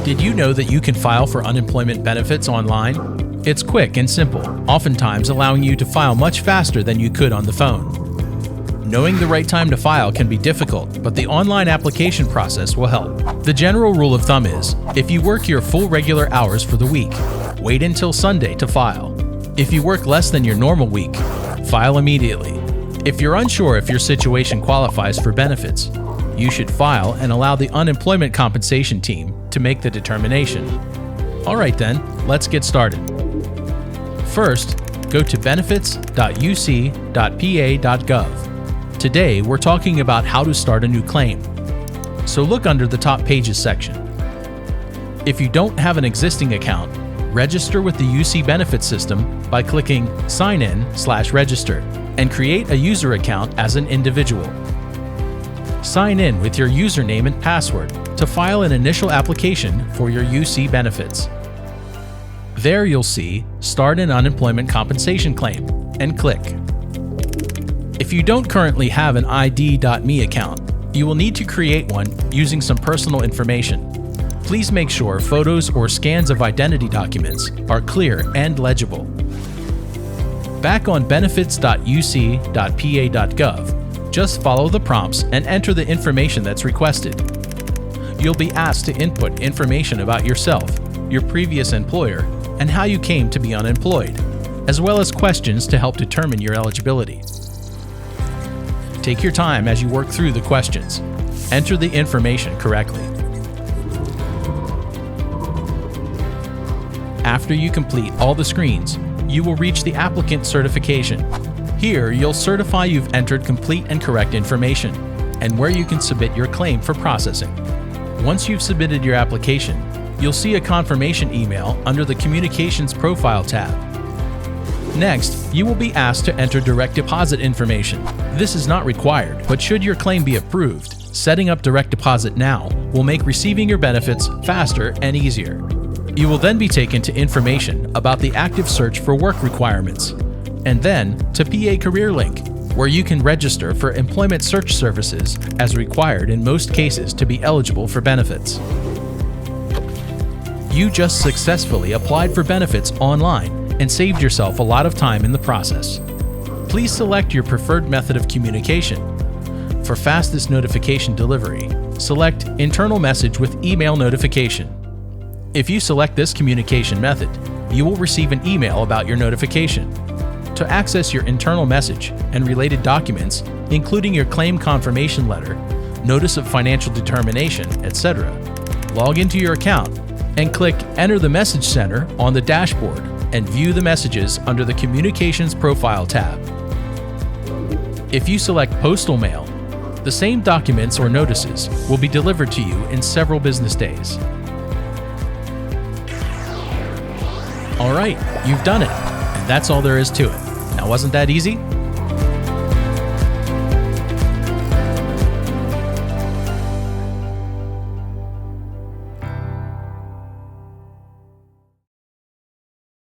Did you know that you can file for unemployment benefits online? It's quick and simple, oftentimes allowing you to file much faster than you could on the phone. Knowing the right time to file can be difficult, but the online application process will help. The general rule of thumb is, if you work your full regular hours for the week, wait until Sunday to file. If you work less than your normal week, file immediately. If you're unsure if your situation qualifies for benefits, you should file and allow the unemployment compensation team to make the determination. Alright then, let's get started. First, go to benefits.uc.pa.gov. Today, we're talking about how to start a new claim. So look under the top pages section. If you don't have an existing account, register with the UC Benefits system by clicking Sign In/Register and create a user account as an individual. Sign in with your username and password to file an initial application for your UC benefits. There you'll see Start an Unemployment Compensation Claim and click. If you don't currently have an ID.me account, you will need to create one using some personal information. Please make sure photos or scans of identity documents are clear and legible. Back on benefits.uc.pa.gov, just follow the prompts and enter the information that's requested. You'll be asked to input information about yourself, your previous employer, and how you came to be unemployed, as well as questions to help determine your eligibility. Take your time as you work through the questions. Enter the information correctly. After you complete all the screens, you will reach the applicant certification. Here, you'll certify you've entered complete and correct information, and where you can submit your claim for processing. Once you've submitted your application, you'll see a confirmation email under the Communications Profile tab. Next, you will be asked to enter direct deposit information. This is not required, but should your claim be approved, setting up direct deposit now will make receiving your benefits faster and easier. You will then be taken to information about the active search for work requirements, and then to PA Career Link, where you can register for employment search services as required in most cases to be eligible for benefits. You just successfully applied for benefits online and saved yourself a lot of time in the process. Please select your preferred method of communication. For fastest notification delivery, select Internal Message with Email Notification. If you select this communication method, you will receive an email about your notification. To access your internal message and related documents, including your claim confirmation letter, notice of financial determination, etc., log into your account and click Enter the Message Center on the dashboard and view the messages under the Communications Profile tab. If you select Postal Mail, the same documents or notices will be delivered to you in several business days. Alright, you've done it, and that's all there is to it. Now, wasn't that easy?